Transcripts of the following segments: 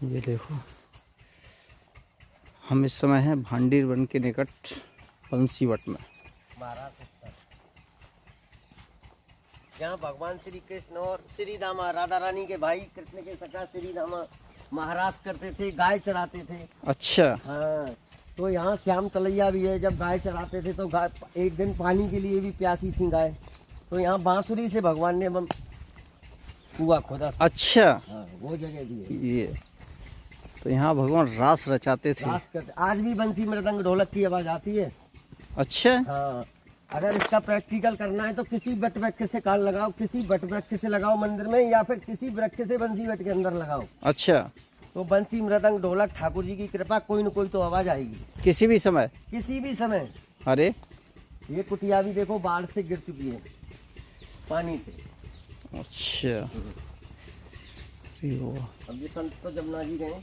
ये देखो, हम इस समय हैं भांडीर वन के निकट बंसीवट में। महाराष्ट्र जहाँ भगवान श्री कृष्ण और श्री रामा राधा रानी के भाई कृष्ण के सखा श्री रामा महाराज करते थे, गाय चराते थे। अच्छा। हाँ, तो यहाँ श्याम तलैया भी है। जब गाय चराते थे तो गाय एक दिन पानी के लिए भी प्यासी थी गाय, तो यहाँ बांसुरी से भगवान ने कुआं खोदा। अच्छा। हाँ, वो जगह भी है। ये तो यहाँ भगवान रास रचाते थे। आज भी बंसी मृदंग ढोलक की आवाज आती है। अच्छा। हाँ, अगर इसका प्रैक्टिकल करना है तो किसी बट वृक्ष से कान लगाओ, किसी बट वृक्ष से लगाओ मंदिर में, या फिर किसी वृक्ष से बंसी बट के अंदर लगाओ। अच्छा। तो बंसी मृदंग ढोलक ठाकुर जी की कृपा, कोई न कोई तो आवाज आएगी किसी भी समय। किसी भी समय। अरे ये कुटिया भी देखो बाढ़ से गिर चुकी है, पानी से। अच्छा। अब ये संत तो जमुना जी गए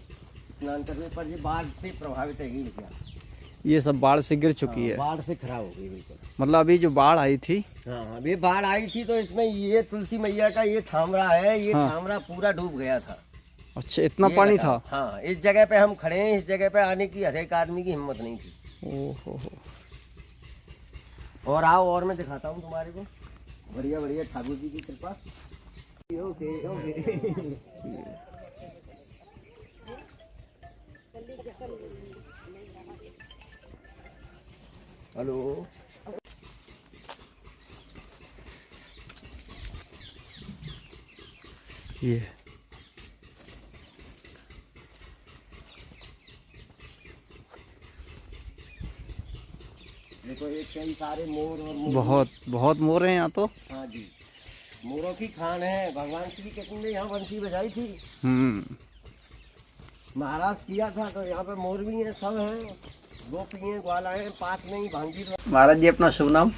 स्नान करने, पर ये बाढ़ से प्रभावित है ये क्या? ये सब बाढ़ से गिर चुकी है। बाढ़ से खराब हो गई बिल्कुल। मतलब अभी जो बाढ़ आई थी। हाँ, अभी बाढ़ आई थी तो इसमें ये तुलसी मैया का ये थामरा है, ये हाँ। थामरा पूरा डूब गया था। अच्छा, इतना पानी था। हाँ, इस जगह पे हम खड़े हैं, इस जगह पे आने की हर एक आदमी की हिम्मत नहीं थी। ओहो। और आओ, और मैं दिखाता हूँ तुम्हारे को। बढ़िया बढ़िया ठाकुर जी की कृपा। Okay okay. हेलो। ये देखो, एक कई सारे मोर और बहुत बहुत मोर हैं यहाँ तो। हाँ जी, मोरों की खान है। भगवान श्री कृष्ण ने यहाँ बंसी बजाई थी, महाराज किया था, तो यहाँ पे मोर भी हैं, सब हैं, गोपी हैं, ग्वाला हैं, पास में ही भांगी। महाराज जी, अपना शुभ नाम?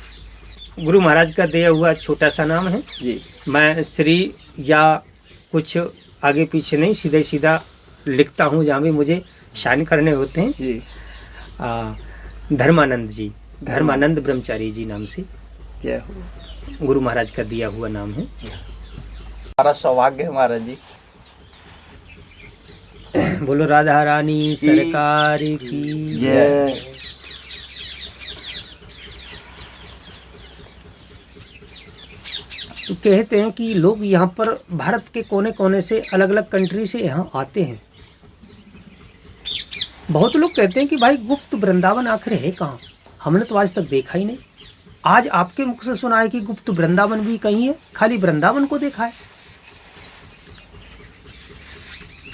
गुरु महाराज का दिया हुआ छोटा सा नाम है जी। मैं श्री या कुछ आगे पीछे नहीं, सीधा सीधा लिखता हूँ जहाँ भी मुझे शाइन करने होते हैं जी। धर्मानंद जी, धर्मानंद ब्रह्मचारी जी नाम से जय हो। गुरु महाराज का दिया हुआ नाम है। हमारा सौभाग्य है महाराज जी। बोलो राधा रानी सरकार की जय। तो कहते हैं कि लोग यहाँ पर भारत के कोने कोने से, अलग अलग कंट्री से यहाँ आते हैं। बहुत लोग कहते हैं कि भाई गुप्त वृंदावन आखिर है कहाँ, हमने तो आज तक देखा ही नहीं। आज आपके मुख से सुना है कि गुप्त वृंदावन भी कहीं है, खाली वृंदावन को देखा है।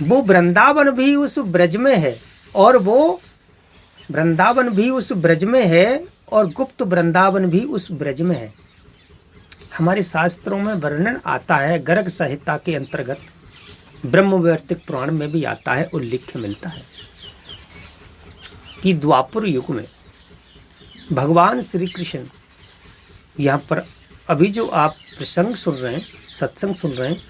वो वृंदावन भी उस ब्रज में है, और वो वृंदावन भी उस ब्रज में है, और गुप्त वृंदावन भी उस ब्रज में है। हमारे शास्त्रों में वर्णन आता है, गर्ग संहिता के अंतर्गत ब्रह्मवैवर्तिक पुराण में भी आता है, उल्लेख मिलता है कि द्वापर युग में भगवान श्री कृष्ण यहाँ पर, अभी जो आप प्रसंग सुन रहे हैं, सत्संग सुन रहे हैं,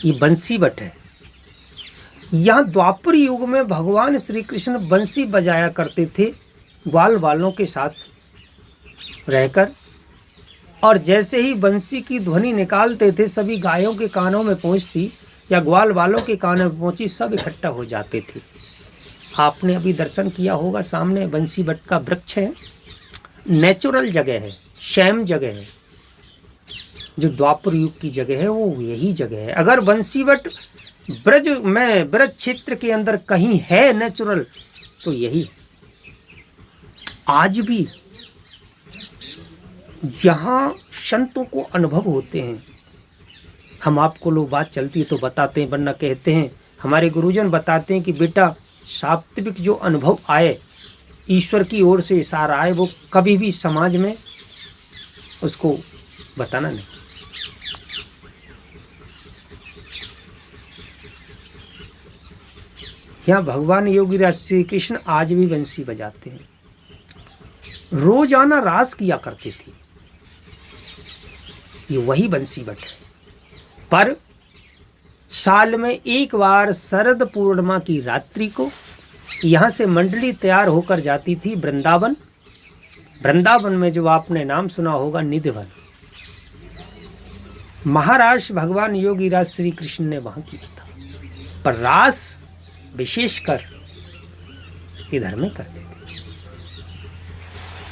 ये बंसीवट है। यहाँ द्वापर युग में भगवान श्री कृष्ण बंसी बजाया करते थे ग्वाल वालों के साथ रहकर, और जैसे ही बंसी की ध्वनि निकालते थे, सभी गायों के कानों में पहुंचती या ग्वाल वालों के कानों में पहुंची, सब इकट्ठा हो जाते थे। आपने अभी दर्शन किया होगा, सामने बंसीवट का वृक्ष है, नेचुरल जगह है, शैम जगह है, जो द्वापर युग की जगह है वो यही जगह है। अगर बंसीवट ब्रज में, ब्रज क्षेत्र के अंदर कहीं है नेचुरल, तो यही है। आज भी यहाँ संतों को अनुभव होते हैं। हम आपको लोग बात चलती है तो बताते हैं, वरना कहते हैं, हमारे गुरुजन बताते हैं कि बेटा सात्विक जो अनुभव आए, ईश्वर की ओर से इशारा आए, वो कभी भी समाज में उसको बताना नहीं। यहाँ भगवान योगीराज श्री कृष्ण आज भी बंसी बजाते हैं, रोजाना रास किया करते थे। ये वही बंसीवट है, पर साल में एक बार शरद पूर्णिमा की रात्रि को यहाँ से मंडली तैयार होकर जाती थी वृंदावन। वृंदावन में जो आपने नाम सुना होगा निधिवन, महारास भगवान योगीराज श्री कृष्ण ने वहां किया था, पर रास विशेषकर इधर में करते थे।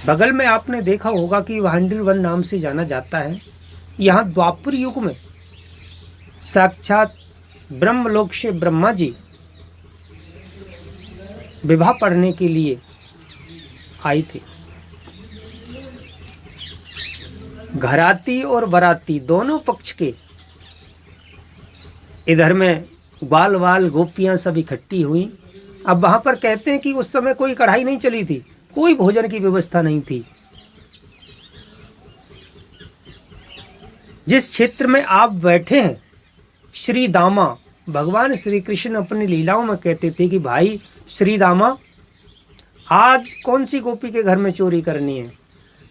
बगल में आपने देखा होगा कि भांडीर वन नाम से जाना जाता है। यहाँ द्वापर युग में साक्षात ब्रह्मलोक से ब्रह्मा जी विवाह पढ़ने के लिए आए थे। घराती और बराती दोनों पक्ष के इधर में बाल वाल गोपियां सब इकट्ठी हुई। अब वहां पर कहते हैं कि उस समय कोई कढ़ाई नहीं चली थी, कोई भोजन की व्यवस्था नहीं थी। जिस क्षेत्र में आप बैठे हैं, श्री दामा भगवान श्री कृष्ण अपनी लीलाओं में कहते थे कि भाई श्री दामा, आज कौन सी गोपी के घर में चोरी करनी है।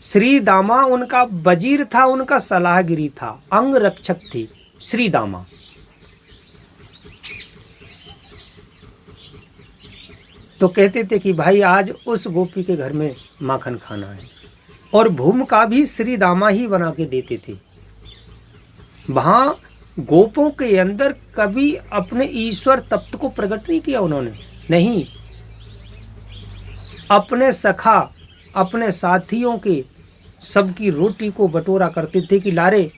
श्री दामा उनका वजीर था, उनका सलाहगिरी था, अंग रक्षक थी श्री दामा। तो कहते थे कि भाई आज उस गोपी के घर में माखन खाना है, और भूमिका भी श्री दामा ही बना के देते थे। वहां गोपों के अंदर कभी अपने ईश्वर तत्व को प्रकट नहीं किया उन्होंने, नहीं, अपने सखा अपने साथियों के सबकी रोटी को बटोरा करते थे कि लारे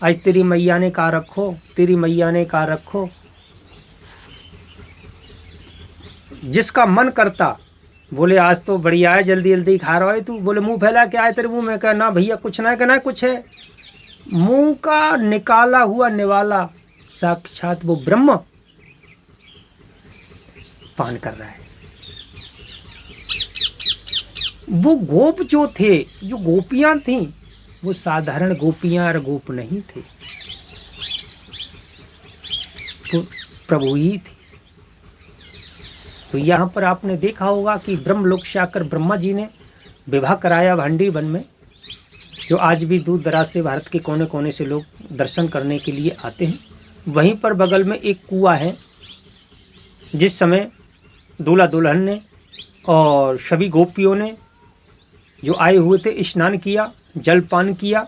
आज तेरी मैया ने कहा रखो, तेरी मैया ने कहा रखो। जिसका मन करता बोले आज तो बढ़िया है, जल्दी जल्दी खा रहा है तू, बोले मुंह फैला के आए तेरे मुंह में, कहा ना भैया कुछ ना, कहना कुछ है। मुंह का निकाला हुआ निवाला साक्षात वो ब्रह्म पान कर रहा है। वो गोप जो थे, जो गोपियां थीं, वो साधारण गोपियां और गोप नहीं थे, तो प्रभु ही थे। तो यहाँ पर आपने देखा होगा कि ब्रह्मलोक से आकर ब्रह्मा जी ने विवाह कराया भांडीर वन में, जो आज भी दूर दराज से भारत के कोने कोने से लोग दर्शन करने के लिए आते हैं। वहीं पर बगल में एक कुआं है, जिस समय दूल्हा दुल्हन ने और सभी गोपियों ने जो आए हुए थे स्नान किया, जलपान किया।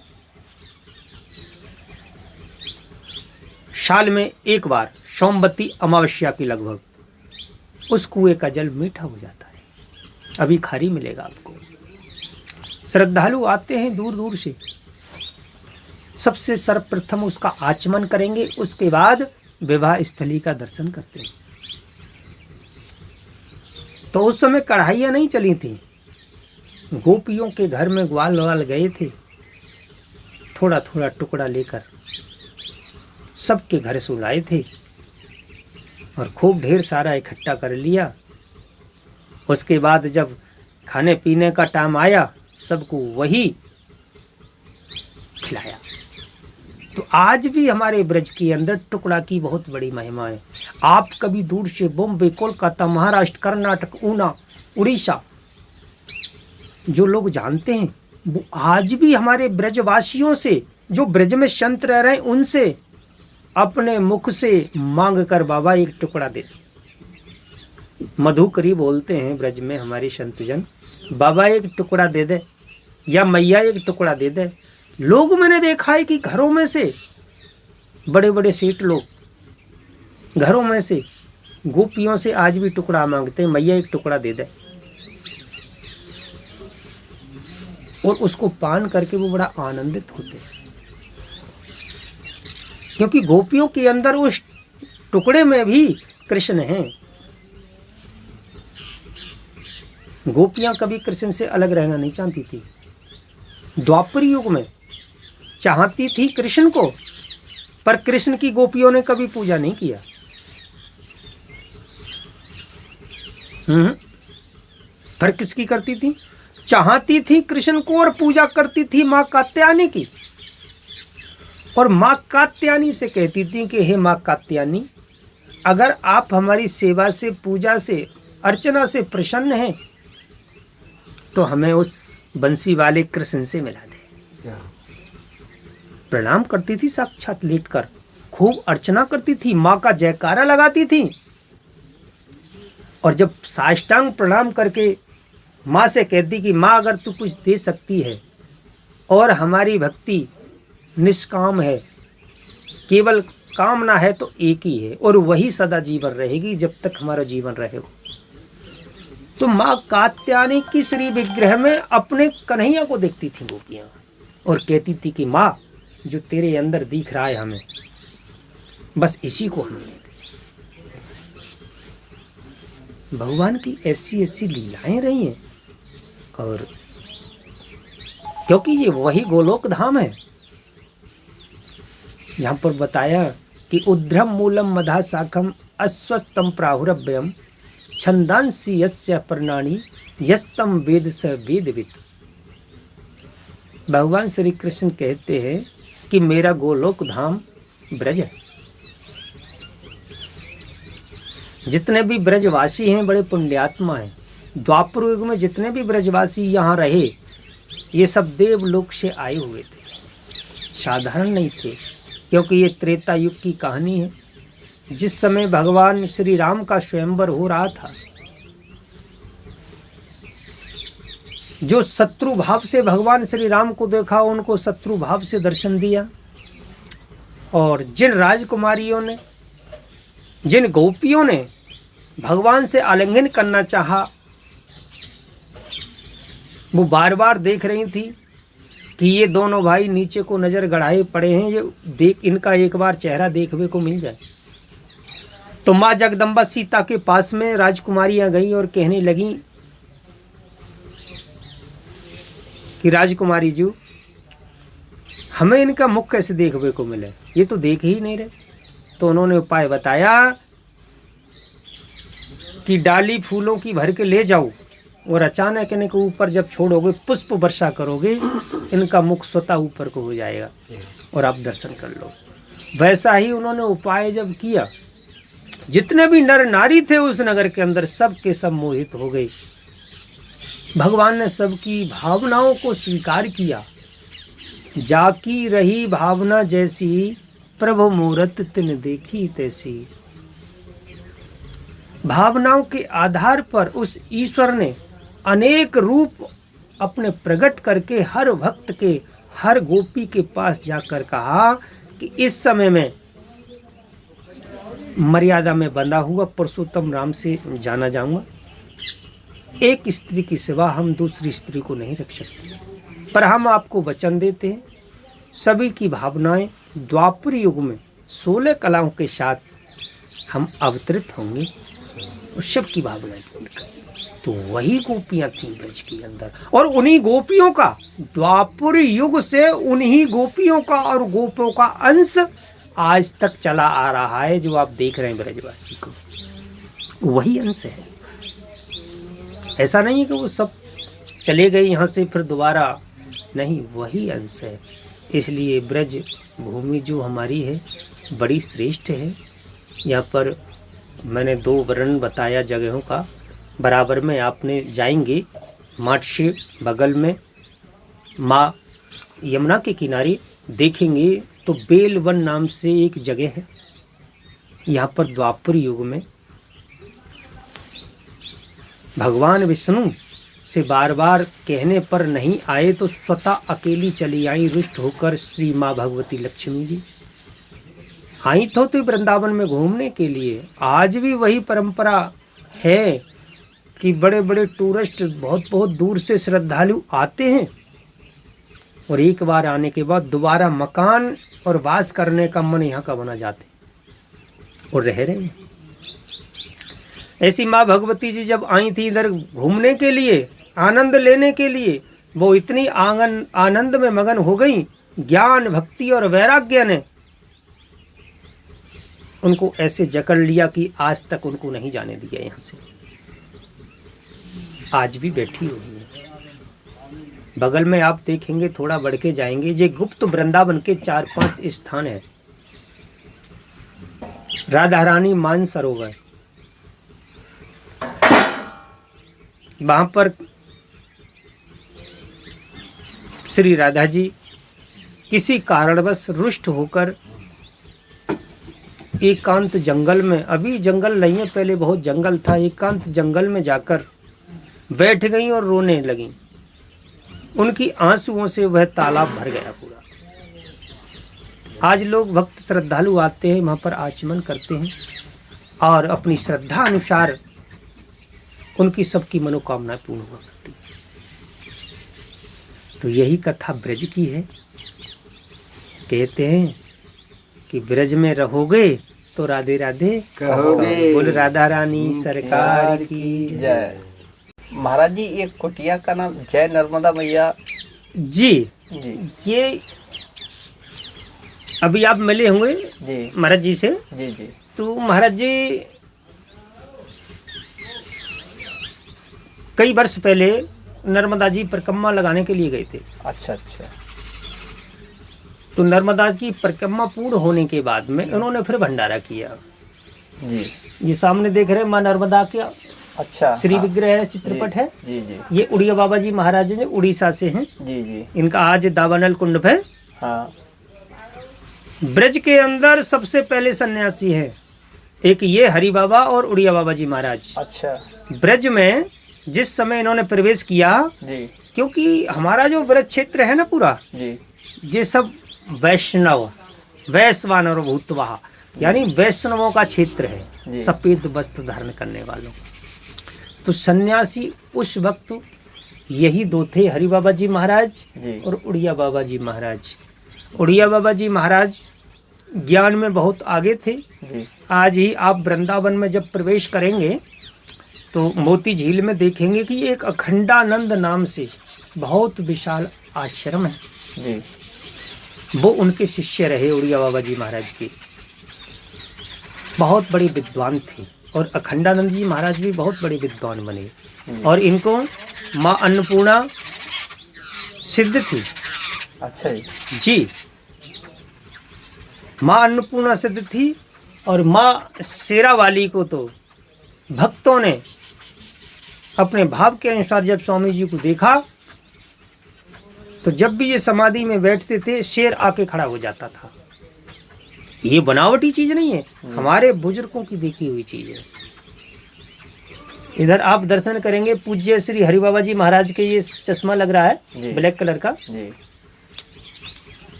साल में एक बार सोमवती अमावस्या की लगभग उस कुएं का जल मीठा हो जाता है, अभी खारी मिलेगा आपको। श्रद्धालु आते हैं दूर दूर से, सबसे सर्वप्रथम उसका आचमन करेंगे, उसके बाद विवाह स्थली का दर्शन करते हैं। तो उस समय कढ़ाइयाँ नहीं चली थी, गोपियों के घर में ग्वाल वाल गए थे, थोड़ा थोड़ा टुकड़ा लेकर सबके घर सुलाए थे और खूब ढेर सारा इकट्ठा कर लिया। उसके बाद जब खाने पीने का टाइम आया, सबको वही खिलाया। तो आज भी हमारे ब्रज के अंदर टुकड़ा की बहुत बड़ी महिमा है। आप कभी दूर से बॉम्बे, कोलकाता, महाराष्ट्र, कर्नाटक, ऊना, उड़ीसा जो लोग जानते हैं, वो आज भी हमारे ब्रजवासियों से, जो ब्रज में संत रह रहे हैं, उनसे अपने मुख से मांग कर बाबा एक टुकड़ा दे। मधुकरी बोलते हैं ब्रज में हमारे संतजन, बाबा एक टुकड़ा दे दे या मैया एक टुकड़ा दे दे। लोग मैंने देखा है कि घरों में से बड़े बड़े सेठ लोग घरों में से गोपियों से आज भी टुकड़ा मांगते हैं, मैया एक टुकड़ा दे दे, और उसको पान करके वो बड़ा आनंदित होते हैं, क्योंकि गोपियों के अंदर उस टुकड़े में भी कृष्ण हैं। गोपियां कभी कृष्ण से अलग रहना नहीं चाहती थी। द्वापर युग में चाहती थी कृष्ण को, पर कृष्ण की गोपियों ने कभी पूजा नहीं किया। पर किसकी करती थी? चाहती थी कृष्ण को और पूजा करती थी माँ कात्यायनी की। और माँ कात्यायनी से कहती थी कि हे माँ कात्यायनी, अगर आप हमारी सेवा से, पूजा से, अर्चना से प्रसन्न हैं तो हमें उस बंसी वाले कृष्ण से मिला दे। प्रणाम करती थी साक्षात लेटकर, खूब अर्चना करती थी, माँ का जयकारा लगाती थी। और जब साष्टांग प्रणाम करके माँ से कहती कि माँ अगर तू कुछ दे सकती है और हमारी भक्ति निष्काम है केवल कामना है तो एक ही है और वही सदा जीवन रहेगी जब तक हमारा जीवन रहे। तो माँ कात्यायनी की श्री विग्रह में अपने कन्हैया को देखती थी गोपियाँ और कहती थी कि माँ जो तेरे अंदर दिख रहा है हमें, बस इसी को हमें ले दे। भगवान की ऐसी ऐसी लीलाएं रही हैं। और क्योंकि ये वही गोलोक धाम है यहाँ पर बताया कि उद्रम मूलम मधा शाखम अस्वस्थम प्राहुरभ्यम छंदांसी यस्य पर्णानि यस्तम वेद स वेदविद। भगवान श्री कृष्ण कहते हैं कि मेरा गोलोक धाम ब्रज है। जितने भी ब्रजवासी हैं बड़े पुण्यात्मा हैं। द्वापर युग में जितने भी ब्रजवासी यहाँ रहे ये सब देवलोक से आए हुए थे, साधारण नहीं थे। क्योंकि ये त्रेता युग की कहानी है। जिस समय भगवान श्री राम का स्वयंवर हो रहा था, जो शत्रु भाव से भगवान श्री राम को देखा उनको शत्रु भाव से दर्शन दिया। और जिन राजकुमारियों ने, जिन गोपियों ने भगवान से आलिंगन करना चाहा, वो बार बार देख रही थी कि ये दोनों भाई नीचे को नज़र गड़ाए पड़े हैं, ये देख इनका एक बार चेहरा देखने को मिल जाए। तो माँ जगदम्बा सीता के पास में राजकुमारियां गई और कहने लगी कि राजकुमारी जी हमें इनका मुख कैसे देखने को मिले, ये तो देख ही नहीं रहे। तो उन्होंने उपाय बताया कि डाली फूलों की भर के ले जाओ और अचानक इनके ऊपर जब छोड़ोगे, पुष्प वर्षा करोगे, इनका मुख स्वतः ऊपर को हो जाएगा और आप दर्शन कर लो। वैसा ही उन्होंने उपाय जब किया, जितने भी नर नारी थे उस नगर के अंदर सब के सब मोहित हो गए। भगवान ने सबकी भावनाओं को स्वीकार किया। जाकी रही भावना जैसी, प्रभु मूरत तिन देखी तैसी। भावनाओं के आधार पर उस ईश्वर ने अनेक रूप अपने प्रकट करके हर भक्त के, हर गोपी के पास जाकर कहा कि इस समय में मर्यादा में बंधा हुआ पुरुषोत्तम राम से जाना जाऊंगा। एक स्त्री की सिवा हम दूसरी स्त्री को नहीं रख सकते, पर हम आपको वचन देते हैं सभी की भावनाएं द्वापर युग में 16 कलाओं के साथ हम अवतरित होंगे और सबकी भावनाएं पूर्ण करेंगे। तो वही गोपियां थीं ब्रज के अंदर, और उन्हीं गोपियों का, द्वापर युग से उन्हीं गोपियों का और गोपों का अंश आज तक चला आ रहा है। जो आप देख रहे हैं ब्रजवासी को, वही अंश है। ऐसा नहीं है कि वो सब चले गए यहाँ से फिर दोबारा, नहीं, वही अंश है। इसलिए ब्रज भूमि जो हमारी है बड़ी श्रेष्ठ है। यहाँ पर मैंने 2 वर्णन बताया जगहों का। बराबर में आपने जाएंगे मठ से बगल में माँ यमुना के किनारे देखेंगे तो बेलवन नाम से एक जगह है। यहाँ पर द्वापर युग में भगवान विष्णु से बार बार कहने पर नहीं आए तो स्वतः अकेली चली आई रुष्ट होकर श्री माँ भगवती लक्ष्मी जी। आई तो वृंदावन में घूमने के लिए। आज भी वही परंपरा है कि बड़े बड़े टूरिस्ट बहुत बहुत दूर से श्रद्धालु आते हैं और एक बार आने के बाद दोबारा मकान और वास करने का मन यहाँ का बना जाते और रह रहे हैं। ऐसी माँ भगवती जी जब आई थी इधर घूमने के लिए, आनंद लेने के लिए, वो इतनी आनंद में मगन हो गई, ज्ञान भक्ति और वैराग्य ने उनको ऐसे जकड़ लिया कि आज तक उनको नहीं जाने दिया यहाँ से। आज भी बैठी हुई है। बगल में आप देखेंगे, थोड़ा बढ़ के जाएंगे, ये गुप्त वृंदावन के 4-5 स्थान है। राधा रानी मानसरोवर, वहां पर श्री राधा जी किसी कारणवश रुष्ट होकर एकांत जंगल में, अभी जंगल नहीं है, पहले बहुत जंगल था, एकांत जंगल में जाकर बैठ गई और रोने लगी। उनकी आंसुओं से वह तालाब भर गया पूरा। आज लोग भक्त श्रद्धालु आते हैं, वहाँ पर आचमन करते हैं और अपनी श्रद्धा अनुसार उनकी सबकी मनोकामनाएं पूर्ण हुआ करती है। तो यही कथा ब्रज की है। कहते हैं कि ब्रज में रहोगे तो राधे राधे कहोगे। बोल राधा रानी सरकार की जय। महाराज जी, ये कुटिया का नाम जय नर्मदा मैया जी। जी ये अभी आप मिले होंगे जी महाराज जी से, जी जी तो महाराज जी कई वर्ष पहले नर्मदा जी परिक्रमा लगाने के लिए गए थे। अच्छा अच्छा। तो नर्मदा की परिक्रमा पूर्ण होने के बाद में उन्होंने फिर भंडारा किया। जी ये सामने देख रहे हैं माँ नर्मदा का अच्छा। श्री हाँ, विग्रह है, चित्रपट है। जी जी ये उड़िया बाबा जी महाराज जी उड़ीसा से हैं। जी जी। इनका आज दावानल कुंड पे हाँ ब्रज के अंदर सबसे पहले सन्यासी है। एक ये हरि बाबा और उड़िया बाबा जी महाराज। अच्छा। ब्रज में जिस समय इन्होंने प्रवेश किया, जी क्योंकि हमारा जो ब्रज क्षेत्र है ना पूरा, जी ये सब वैष्णव वैश्वानर भूतवाह यानी वैष्णवों का क्षेत्र है, जी। सफेद वस्त्र धारण करने वालों। तो सन्यासी उस वक्त यही दो थे, हरि बाबा जी महाराज जी और उड़िया बाबा जी महाराज। उड़िया बाबा जी महाराज ज्ञान में बहुत आगे थे। जी आज ही आप वृंदावन में जब प्रवेश करेंगे तो मोती झील में देखेंगे कि एक अखंडानंद नाम से बहुत विशाल आश्रम है। जी वो उनके शिष्य रहे उड़िया बाबा जी महाराज के। बहुत बड़े विद्वान थे और अखंडानंद जी महाराज भी बहुत बड़े विद्वान बने। और इनको माँ अन्नपूर्णा सिद्ध थी। अच्छा जी। जी, माँ अन्नपूर्णा सिद्ध थी। और माँ शेरावाली को तो भक्तों ने अपने भाव के अनुसार जब स्वामी जी को देखा तो जब भी ये समाधि में बैठते थे शेर आके खड़ा हो जाता था। ये बनावटी चीज नहीं है, हमारे बुजुर्गों की देखी हुई चीज है। इधर आप दर्शन करेंगे, पूज्य श्री हरि बाबा जी महाराज के ये चश्मा लग रहा जी। है ब्लैक कलर का। जी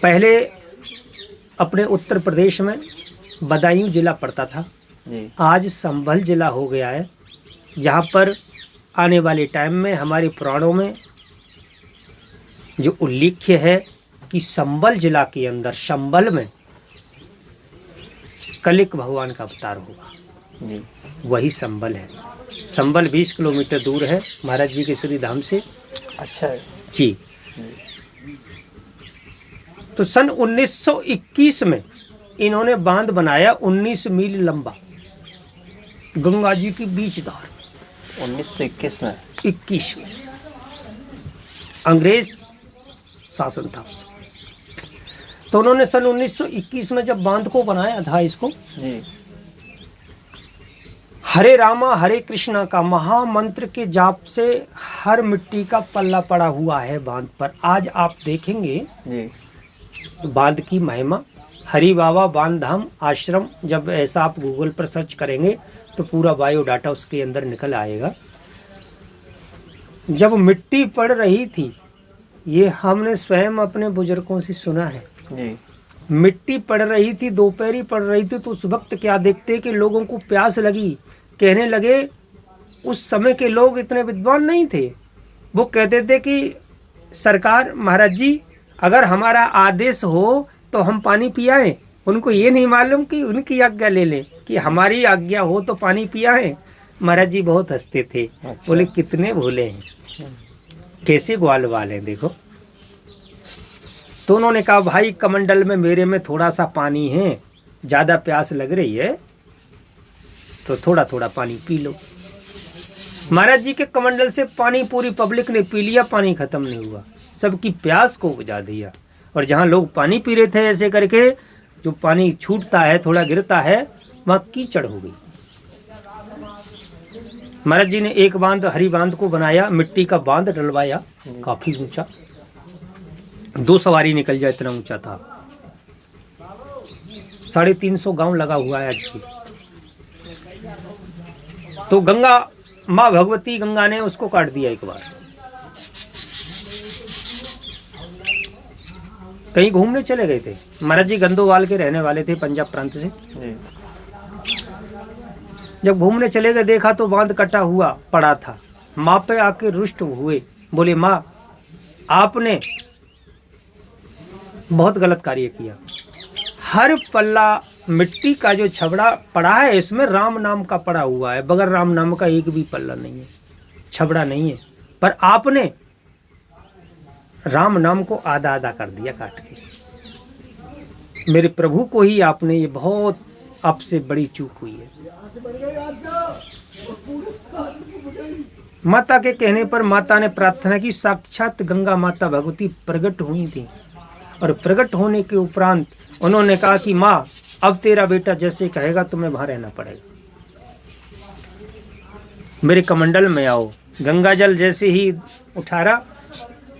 पहले अपने उत्तर प्रदेश में बदायूं जिला पड़ता था, जी आज संभल जिला हो गया है। जहाँ पर आने वाले टाइम में हमारे पुराणों में जो उल्लेख्य है कि संभल जिला के अंदर संभल में कलिक भगवान का अवतार होगा, जी वही संभल है। संभल 20 किलोमीटर दूर है महाराज जी के श्री धाम से। अच्छा है। जी। तो सन 1921 में इन्होंने बांध बनाया 19 मील लंबा, गंगा जी की बीच धार। 1921 में 21 में अंग्रेज शासन था उस समय। तो उन्होंने सन 1921 में जब बांध को बनाया था इसको, जी हरे रामा हरे कृष्णा का महामंत्र के जाप से हर मिट्टी का पल्ला पड़ा हुआ है बांध पर। आज आप देखेंगे जी तो बांध की महिमा, हरि बाबा बांध धाम आश्रम, जब ऐसा आप गूगल पर सर्च करेंगे तो पूरा बायोडाटा उसके अंदर निकल आएगा। जब मिट्टी पड़ रही थी, ये हमने स्वयं अपने बुजुर्गों से सुना है, जी मिट्टी पड़ रही थी, दोपहरी पड़ रही थी, तो उस वक्त क्या देखते कि लोगों को प्यास लगी। कहने लगे, उस समय के लोग इतने विद्वान नहीं थे, वो कहते थे कि सरकार महाराज जी अगर हमारा आदेश हो तो हम पानी पियाएं। उनको ये नहीं मालूम कि उनकी आज्ञा ले लें, कि हमारी आज्ञा हो तो पानी पियाएं। महाराज जी बहुत हंसते थे। अच्छा। बोले कितने भोले हैं, कैसे ग्वाल वाल हैं देखो। तो उन्होंने कहा भाई कमंडल में मेरे में थोड़ा सा पानी है, ज़्यादा प्यास लग रही है तो थोड़ा थोड़ा पानी पी लो। महाराज जी के कमंडल से पानी पूरी पब्लिक ने पी लिया, पानी खत्म नहीं हुआ, सबकी प्यास को बुझा दिया। और जहाँ लोग पानी पी रहे थे ऐसे करके, जो पानी छूटता है थोड़ा गिरता है, वहाँ कीचड़ हो गई। महाराज जी ने एक बांध हरी बांध को बनाया, मिट्टी का बांध डलवाया, काफी ऊंचा, 2 सवारी निकल जाए इतना ऊंचा था। 350 गांव लगा हुआ है आज भी। तो गंगा माँ भगवती गंगा ने उसको काट दिया एक बार। कहीं घूमने चले गए थे। महाराज जी गंदोवाल के रहने वाले थे, पंजाब प्रांत से। जी। जब घूमने चले गए, देखा तो बांध कटा हुआ पड़ा था। माँ पे आके रुष्ट हुए, बोले माँ आपने बहुत गलत कार्य किया। हर पल्ला मिट्टी का जो छबड़ा पड़ा है इसमें राम नाम का पड़ा हुआ है, बगैर राम नाम का एक भी पल्ला नहीं है, छबड़ा नहीं है। पर आपने राम नाम को आधा आधा कर दिया काट के। मेरे प्रभु को ही आपने, ये बहुत आपसे बड़ी चूक हुई है। माता के कहने पर माता ने प्रार्थना की। साक्षात गंगा माता भगवती प्रकट हुई थी और प्रकट होने के उपरांत उन्होंने कहा कि माँ अब तेरा बेटा जैसे कहेगा तुम्हें वहां रहना पड़ेगा, मेरे कमंडल में आओ। गंगा जल जैसे ही उठारा,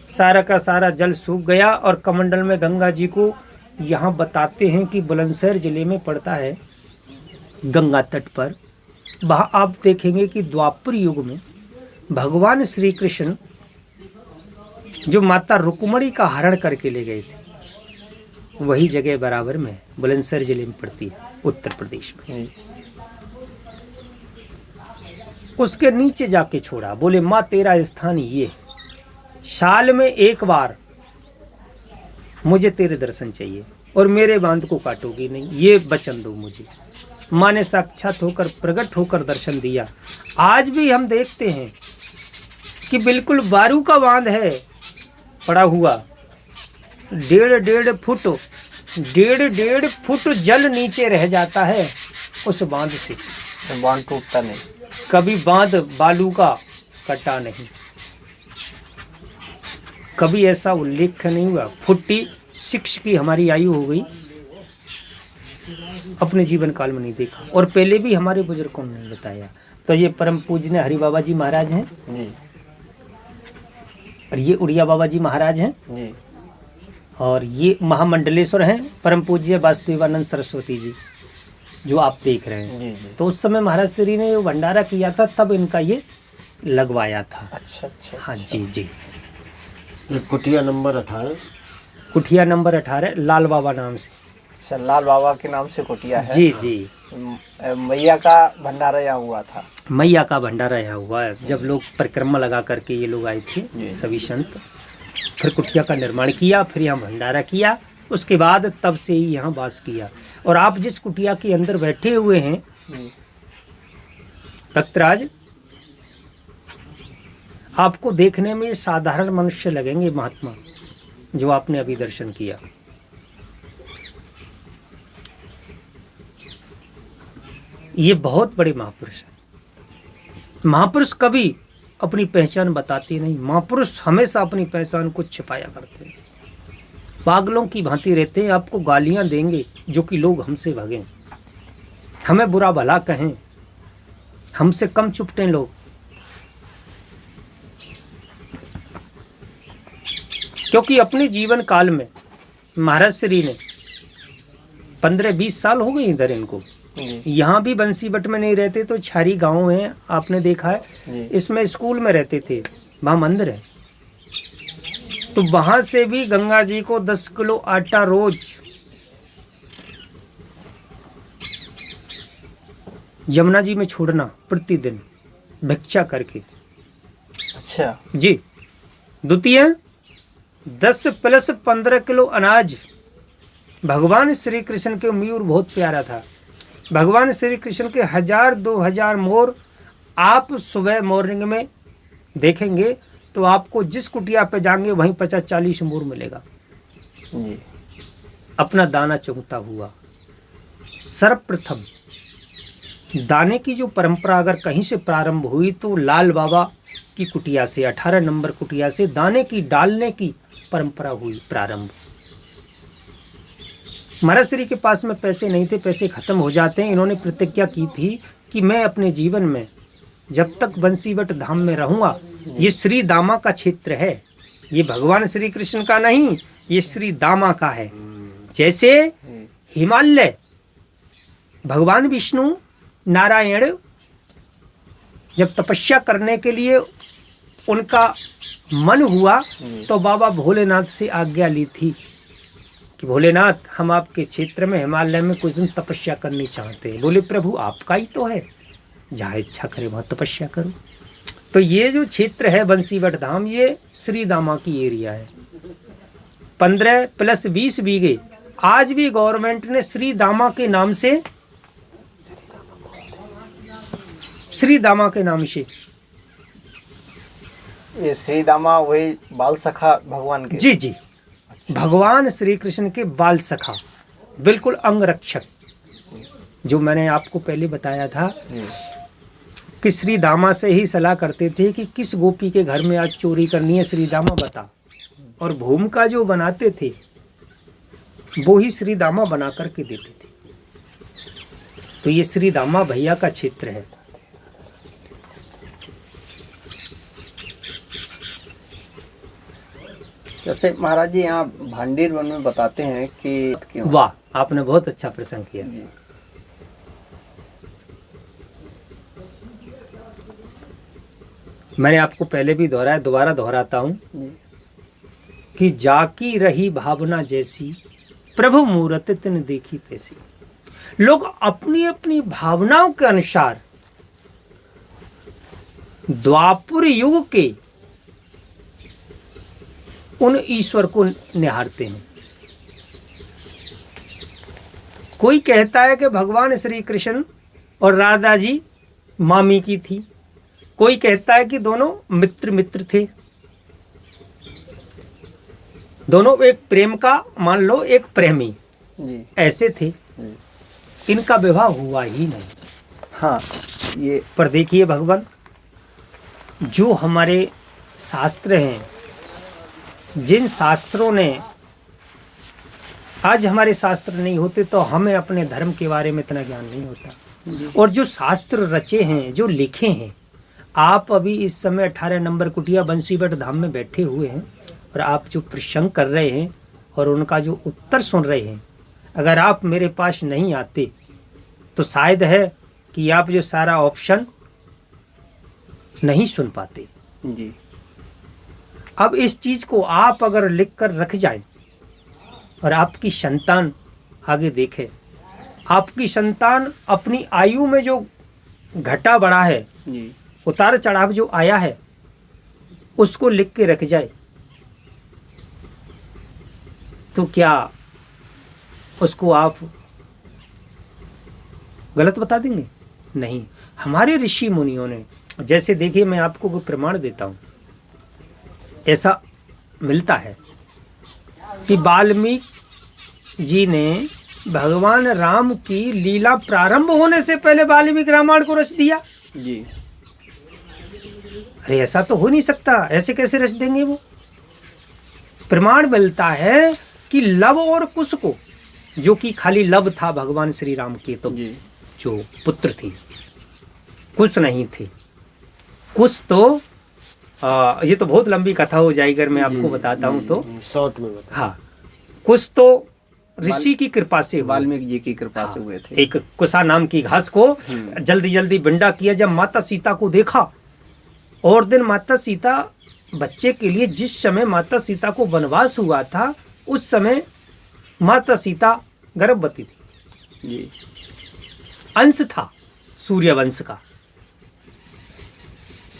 सारा का सारा जल सूख गया और कमंडल में गंगा जी को, यहाँ बताते हैं कि बुलंदशहर जिले में पड़ता है गंगा तट पर। वहाँ आप देखेंगे कि द्वापर युग में भगवान श्री कृष्ण जो माता रुक्मणी का हरण करके ले गए थे, वही जगह बराबर में बुलंदशहर जिले में पड़ती है, उत्तर प्रदेश में। उसके नीचे जाके छोड़ा, बोले माँ तेरा स्थान ये है, साल में एक बार मुझे तेरे दर्शन चाहिए और मेरे बांध को काटोगी नहीं, ये वचन दो मुझे। माँ ने साक्षात होकर प्रकट होकर दर्शन दिया। आज भी हम देखते हैं कि बिल्कुल बारू का बांध है पड़ा हुआ, डेढ़ फुट जल नीचे रह जाता है उस बांध से। बांध टूटता नहीं, कभी बांध बालू का कटा नहीं, कभी ऐसा उल्लेख नहीं हुआ। 46 की हमारी आयु हो गई, अपने जीवन काल में नहीं देखा और पहले भी हमारे बुजुर्गों ने नहीं बताया। तो ये परम पूज्य हरि बाबा जी महाराज हैं जी। और ये उड़िया बाबा जी महाराज हैं जी। और ये महामंडलेश्वर हैं परम पूज्य वासुदेवानंद सरस्वती जी, जो आप देख रहे हैं। जी, जी। तो उस समय महाराज श्री ने जो भंडारा किया था तब इनका ये लगवाया था। अच्छा अच्छा। हाँ जी जी। ये कुटिया नंबर 18, कुठिया नंबर 18 लाल बाबा नाम से। अच्छा, लाल बाबा के नाम से कुटिया है। जी जी। मैया का भंडारा यहाँ हुआ था। मैया का भंडारा यहाँ हुआ है। जब लोग परिक्रमा लगा करके ये लोग आए थे सभी संत, फिर कुटिया का निर्माण किया, फिर यहाँ भंडारा किया, उसके बाद तब से ही यहाँ वास किया। और आप जिस कुटिया के अंदर बैठे हुए हैं तख्तराज, आपको देखने में साधारण मनुष्य लगेंगे महात्मा, जो आपने अभी दर्शन किया। ये बहुत बड़े महापुरुष हैं। महापुरुष कभी अपनी पहचान बताते नहीं, महापुरुष हमेशा अपनी पहचान को छिपाया करते हैं। पागलों की भांति रहते हैं, आपको गालियां देंगे जो कि लोग हमसे भगें, हमें बुरा भला कहें, हमसे कम चुपटे लोग। क्योंकि अपने जीवन काल में महाराज श्री ने 15-20 साल हो गए इधर इनको, यहाँ भी बंसीबट में नहीं रहते तो छारी गांव है, आपने देखा है, इसमें स्कूल में रहते थे, वहाँ मंदिर है। तो वहां से भी गंगा जी को 10 किलो आटा रोज यमुना जी में छोड़ना प्रतिदिन भिक्षा करके। अच्छा जी। द्वितीय 10 + 15 किलो अनाज। भगवान श्री कृष्ण के मयूर बहुत प्यारा था। भगवान श्री कृष्ण के 1000-2000 मोर आप सुबह मॉर्निंग में देखेंगे तो आपको जिस कुटिया पे जाएंगे वहीं 50-40 मोर मिलेगा। जी। अपना दाना चुगता हुआ। सर्वप्रथम दाने की जो परंपरा अगर कहीं से प्रारंभ हुई तो लाल बाबा की कुटिया से, 18 नंबर कुटिया से दाने की डालने की परंपरा हुई प्रारंभ। महाराज श्री के पास में पैसे नहीं थे, पैसे खत्म हो जाते हैं। इन्होंने प्रतिज्ञा की थी कि मैं अपने जीवन में जब तक बंसीवट धाम में रहूंगा, ये श्री दामा का क्षेत्र है, ये भगवान श्री कृष्ण का नहीं, ये श्री दामा का है। जैसे हिमालय भगवान विष्णु नारायण जब तपस्या करने के लिए उनका मन हुआ तो बाबा भोलेनाथ से आज्ञा ली थी कि भोलेनाथ, हम आपके क्षेत्र में हिमालय में कुछ दिन तपस्या करनी चाहते हैं। बोले प्रभु आपका ही तो है, जहाँ इच्छा करे वहाँ तपस्या करो। तो ये जो क्षेत्र है बंसीवट धाम, ये श्री दामा की एरिया है। 15 + 20 बीघे आज भी गवर्नमेंट ने श्री दामा के नाम से, श्री दामा के नाम से, ये श्री दामा वही बाल सखा भगवान के? जी जी, भगवान श्री कृष्ण के बाल सखा, बिल्कुल अंगरक्षक। जो मैंने आपको पहले बताया था कि श्री दामा से ही सलाह करते थे कि किस गोपी के घर में आज चोरी करनी है, श्री दामा बता। और भूमिका जो बनाते थे वो ही श्री दामा बना करके देते थे। तो ये श्री दामा भैया का क्षेत्र है। जैसे महाराज जी यहाँ भांडीर वन में बताते हैं कि क्यों? वाह, आपने बहुत अच्छा प्रसंग किया। जी। मैंने आपको पहले भी दोहराया, दोबारा दोहराता हूँ जी। कि जाकी रही भावना जैसी, प्रभु मूरत तिन देखी तैसी। लोग अपनी अपनी भावनाओं के अनुसार द्वापर युग के उन ईश्वर को निहारते हैं। कोई कहता है कि भगवान श्री कृष्ण और राधा जी मामी की थी, कोई कहता है कि दोनों मित्र मित्र थे, दोनों एक प्रेम का मान लो एक प्रेमी जी। ऐसे थे। जी। इनका विवाह हुआ ही नहीं। हाँ, ये पर देखिए भगवान, जो हमारे शास्त्र हैं, जिन शास्त्रों ने, आज हमारे शास्त्र नहीं होते तो हमें अपने धर्म के बारे में इतना ज्ञान नहीं होता। और जो शास्त्र रचे हैं, जो लिखे हैं, आप अभी इस समय 18 नंबर कुटिया बंसीवट धाम में बैठे हुए हैं और आप जो प्रसंग कर रहे हैं और उनका जो उत्तर सुन रहे हैं, अगर आप मेरे पास नहीं आते तो शायद है कि आप जो सारा ऑप्शन नहीं सुन पाते। जी। अब इस चीज को आप अगर लिख कर रख जाए और आपकी संतान आगे देखे, आपकी संतान अपनी आयु में जो घटा बढ़ा है, जी। उतार चढ़ाव जो आया है, उसको लिख के रख जाए, तो क्या उसको आप गलत बता देंगे? नहीं। हमारे ऋषि मुनियों ने, जैसे देखिए मैं आपको कोई प्रमाण देता हूं, ऐसा मिलता है कि वाल्मीकि जी ने भगवान राम की लीला प्रारंभ होने से पहले वाल्मीकि रामायण को रच दिया। जी। अरे ऐसा तो हो नहीं सकता, ऐसे कैसे रच देंगे वो? प्रमाण मिलता है कि लव और कुश को, जो कि खाली लव था भगवान श्री राम के तो जी। जो पुत्र थे, कुश नहीं थे। कुश तो ये तो बहुत लंबी कथा हो जाएगी अगर मैं आपको बताता हूँ तो। शॉर्ट में बता। हाँ, कुश तो ऋषि की कृपा से हुए। वाल्मीकि जी की कृपा से हुए थे। एक कुशा नाम की घास को जल्दी जल्दी बिंडा किया। जब माता सीता को देखा, और दिन माता सीता बच्चे के लिए, जिस समय माता सीता को वनवास हुआ था उस समय माता सीता गर्भवती थी। जी। अंश था सूर्य वंश का।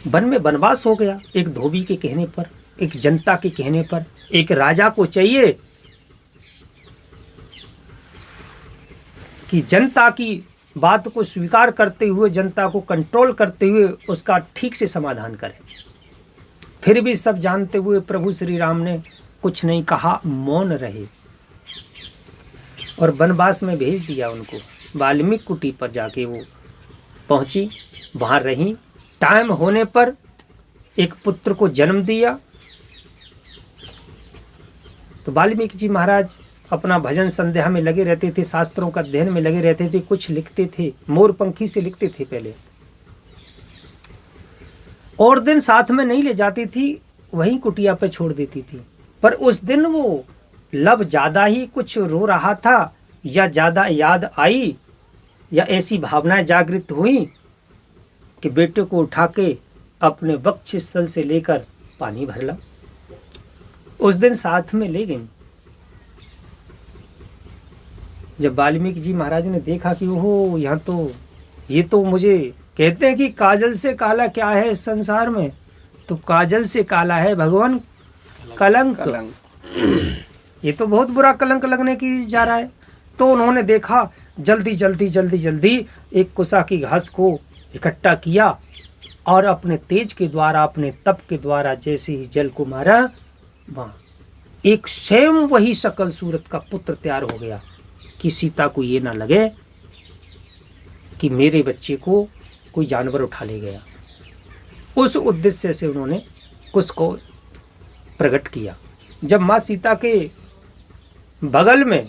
वन में वनवास हो गया, एक धोबी के कहने पर, एक जनता के कहने पर। एक राजा को चाहिए कि जनता की बात को स्वीकार करते हुए, जनता को कंट्रोल करते हुए उसका ठीक से समाधान करे। फिर भी सब जानते हुए प्रभु श्री राम ने कुछ नहीं कहा, मौन रहे और वनवास में भेज दिया उनको। वाल्मीकि कुटी पर जाके वो पहुंची, वहां रही। टाइम होने पर एक पुत्र को जन्म दिया। तो वाल्मीकि जी महाराज अपना भजन संध्या में लगे रहते थे, शास्त्रों का अध्ययन में लगे रहते थे, कुछ लिखते थे, मोरपंखी से लिखते थे पहले। और दिन साथ में नहीं ले जाती थी, वहीं कुटिया पे छोड़ देती थी। पर उस दिन वो लब ज्यादा ही कुछ रो रहा था, या ज्यादा याद आई, या ऐसी भावनाएं जागृत हुई कि बेटे को उठा के अपने वक्ष स्थल से लेकर पानी भर ला। उस दिन साथ में ले गई। जब वाल्मीकि जी महाराज ने देखा कि ओहो यहाँ तो ये तो मुझे कहते हैं कि काजल से काला क्या है इस संसार में, तो काजल से काला है भगवान कलंक। ये तो बहुत बुरा कलंक लगने की जा रहा है। तो उन्होंने देखा, जल्दी जल्दी जल्दी जल्दी एक कुसा की घास को इकट्ठा किया और अपने तेज के द्वारा, अपने तप के द्वारा जैसे ही जल को मारा, वहाँ एक स्वयं वही सकल सूरत का पुत्र तैयार हो गया कि सीता को ये ना लगे कि मेरे बच्चे को कोई जानवर उठा ले गया। उस उद्देश्य से उन्होंने उसको प्रकट किया। जब माँ सीता के बगल में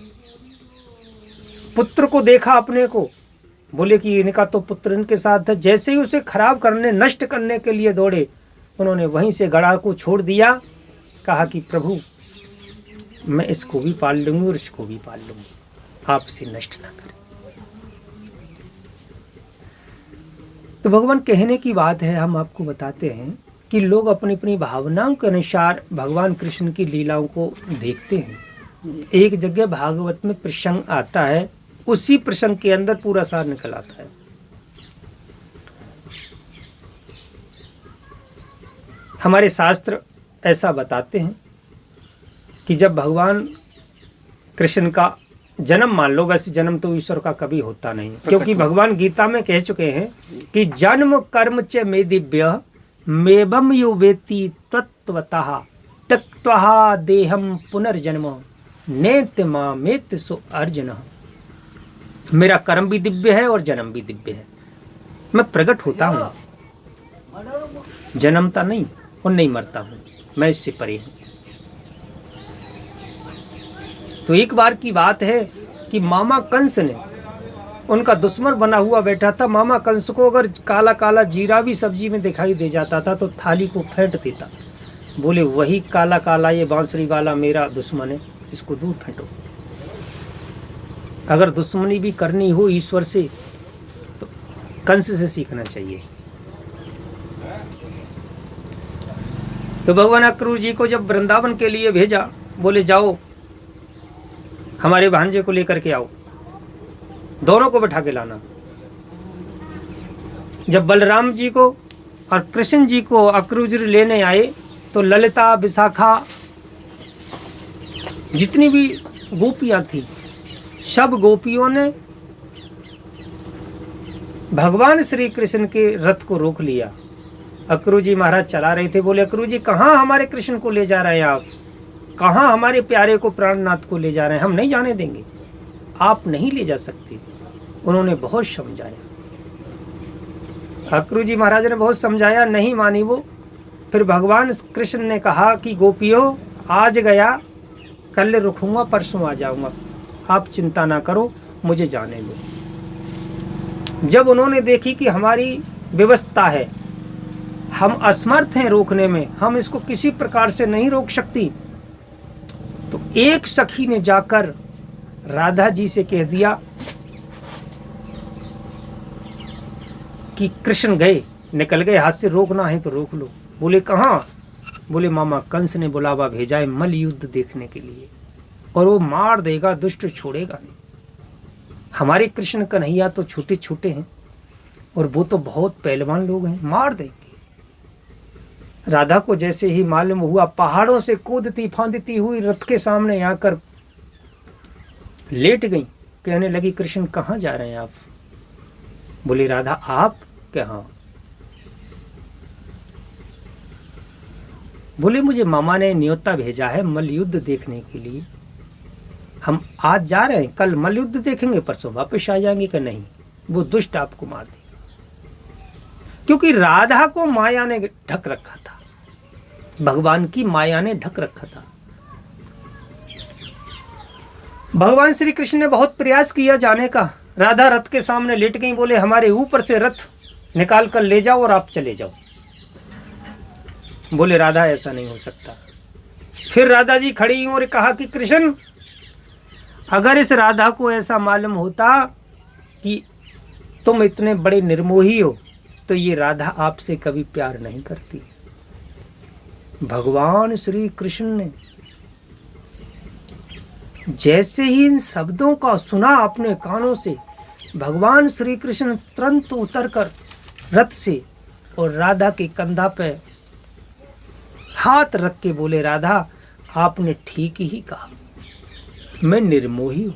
पुत्र को देखा अपने को, बोले कि इनका तो पुत्र इनके साथ है, जैसे ही उसे खराब करने, नष्ट करने के लिए दौड़े, उन्होंने वहीं से गड़ा को छोड़ दिया। कहा कि प्रभु मैं इसको भी पाल लूंगी और इसको भी पाल लूंगी, आप इसे नष्ट ना करें। तो भगवान कहने की बात है, हम आपको बताते हैं कि लोग अपनी अपनी भावनाओं के अनुसार भगवान कृष्ण की लीलाओं को देखते हैं। एक जगह भागवत में प्रसंग आता है, उसी प्रसंग के अंदर पूरा सार निकल आता है। हमारे शास्त्र ऐसा बताते हैं कि जब भगवान कृष्ण का जन्म, मान लो, वैसे जन्म तो ईश्वर का कभी होता नहीं, क्योंकि भगवान गीता में कह चुके हैं कि जन्म कर्म च मे दिव्य मेवम यो वेति तत्वतः त्यक्त्वा देहम पुनर्जन्म नेत्य मामेत्य सो अर्जुन। मेरा कर्म भी दिव्य है और जन्म भी दिव्य है। मैं प्रकट होता हूँ, जन्मता नहीं और नहीं मरता हूँ, मैं इससे परे हूँ। तो एक बार की बात है कि मामा कंस ने, उनका दुश्मन बना हुआ बैठा था, मामा कंस को अगर काला काला जीरा भी सब्जी में दिखाई दे जाता था तो थाली को फेंट देता। बोले वही काला काला ये बांसुरी वाला मेरा दुश्मन है, इसको दूर फेंटो। अगर दुश्मनी भी करनी हो ईश्वर से तो कंस से सीखना चाहिए। तो भगवान अक्रूर जी को जब वृंदावन के लिए भेजा, बोले जाओ हमारे भांजे को लेकर के आओ, दोनों को बैठा के लाना। जब बलराम जी को और कृष्ण जी को अक्रूर जी लेने आए तो ललिता, विशाखा, जितनी भी गोपियां थी, सब गोपियों ने भगवान श्री कृष्ण के रथ को रोक लिया। अक्रूर जी महाराज चला रहे थे, बोले अक्रूर जी कहाँ हमारे कृष्ण को ले जा रहे हैं आप, कहाँ हमारे प्यारे को, प्राणनाथ को ले जा रहे हैं, हम नहीं जाने देंगे, आप नहीं ले जा सकते। उन्होंने बहुत समझाया, अक्रूर जी महाराज ने बहुत समझाया, नहीं मानी वो। फिर भगवान कृष्ण ने कहा कि गोपियों आज गया, कल रुकूंगा, परसों आ जाऊंगा, आप चिंता ना करो, मुझे जाने दो। जब उन्होंने देखी कि हमारी व्यवस्था है, हम असमर्थ हैं रोकने में, हम इसको किसी प्रकार से नहीं रोक सकती, तो एक सखी ने जाकर राधा जी से कह दिया कि कृष्ण गए, निकल गए, हाथ से रोकना है तो रोक लो। बोले कहाँ? बोले मामा कंस ने बुलावा भेजा है मल युद्ध देखने के लिए, और वो मार देगा, दुष्ट छोड़ेगा नहीं। हमारे कृष्ण कन्हैया तो छोटे छोटे हैं और वो तो बहुत पहलवान लोग हैं, मार देंगे। राधा को जैसे ही मालूम हुआ, पहाड़ों से कूदती फांदती हुई रथ के सामने आकर लेट गई, कहने लगी कृष्ण कहाँ जा रहे हैं आप? बोली राधा आप? कहाँ? बोले मुझे मामा ने न्योता भेजा है मल युद्ध देखने के लिए, हम आज जा रहे हैं, कल मल युद्ध देखेंगे, परसों वापस आ जाएंगे। कि नहीं, वो दुष्ट आपको मार देगा। क्योंकि राधा को माया ने ढक रखा था, भगवान की माया ने ढक रखा था। भगवान श्री कृष्ण ने बहुत प्रयास किया जाने का, राधा रथ के सामने लेट गई, बोले हमारे ऊपर से रथ निकाल कर ले जाओ और आप चले जाओ। बोले राधा ऐसा नहीं हो सकता। फिर राधा जी खड़ी और कहा कि कृष्ण अगर इस राधा को ऐसा मालूम होता कि तुम इतने बड़े निर्मोही हो तो ये राधा आपसे कभी प्यार नहीं करती। भगवान श्री कृष्ण ने जैसे ही इन शब्दों का सुना अपने कानों से, भगवान श्री कृष्ण तुरंत उतरकर रथ से और राधा के कंधा पे हाथ रख के बोले, राधा आपने ठीक ही कहा, मैं निर्मोही हूं।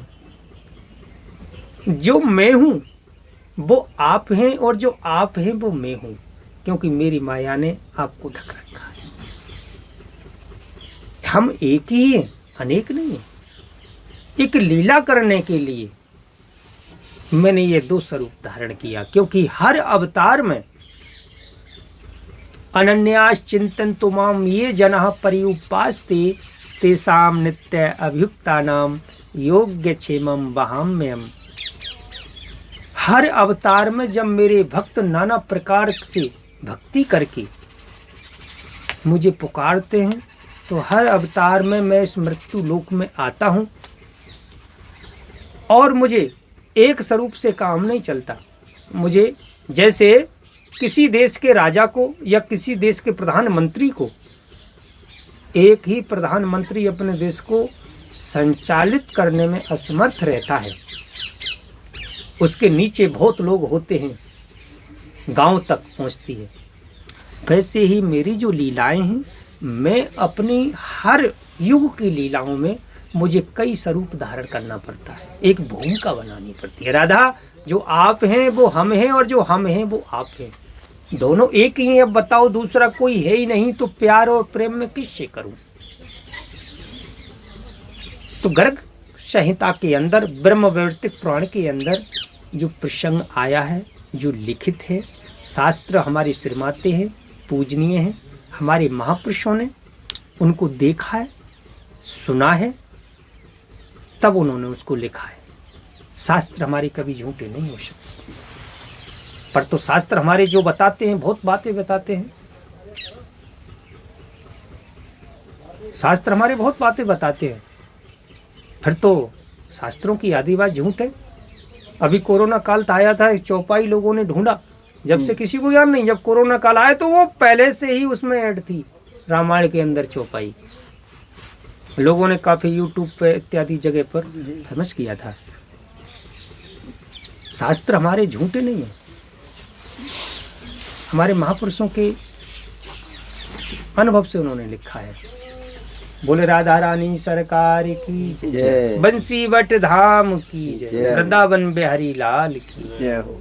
जो मैं हूं वो आप हैं और जो आप हैं वो मैं हूं, क्योंकि मेरी माया ने आपको ढक रखा है। हम एक ही हैं, अनेक नहीं है। एक लीला करने के लिए मैंने ये दो स्वरूप धारण किया, क्योंकि हर अवतार में अनन्यास चिंतन्तु माम ये जनः पर्युपास्ते तेषां नित्य अभियुक्तानां योग्यक्षेमं वहाम्यहम्। हर अवतार में जब मेरे भक्त नाना प्रकार से भक्ति करके मुझे पुकारते हैं, तो हर अवतार में मैं इस मृत्यु लोक में आता हूँ और मुझे एक स्वरूप से काम नहीं चलता। मुझे जैसे किसी देश के राजा को या किसी देश के प्रधानमंत्री को, एक ही प्रधानमंत्री अपने देश को संचालित करने में असमर्थ रहता है, उसके नीचे बहुत लोग होते हैं, गांव तक पहुंचती है। वैसे ही मेरी जो लीलाएं हैं, मैं अपनी हर युग की लीलाओं में मुझे कई स्वरूप धारण करना पड़ता है, एक भूमिका बनानी पड़ती है। राधा, जो आप हैं वो हम हैं और जो हम हैं वो आप हैं, दोनों एक ही हैं। अब बताओ, दूसरा कोई है ही नहीं, तो प्यार और प्रेम में किससे करूं? तो गर्ग संहिता के अंदर, ब्रह्म वैवर्तिक पुराण के अंदर जो प्रसंग आया है, जो लिखित है, शास्त्र हमारे श्रीमाते हैं, पूजनीय हैं, हमारे महापुरुषों ने उनको देखा है, सुना है, तब उन्होंने उसको लिखा है। शास्त्र हमारे कभी झूठे नहीं हो सकते, पर तो शास्त्र हमारे जो बताते हैं, बहुत बातें बताते हैं। शास्त्र हमारे बहुत बातें बताते हैं, फिर तो शास्त्रों की आधी बात झूठ है। अभी कोरोना काल आया था, एक चौपाई लोगों ने ढूंढा, जब से किसी को याद नहीं, जब कोरोना काल आया तो वो पहले से ही उसमें ऐड थी, रामायण के अंदर चौपाई। लोगों ने काफी यूट्यूब पे इत्यादि जगह पर फेमस किया था। शास्त्र हमारे झूठे नहीं है, हमारे महापुरुषों के अनुभव से उन्होंने लिखा है। बोले राधा रानी सरकार की जय, बंसी बट धाम की जय, वृंदावन बिहारी लाल की जय हो।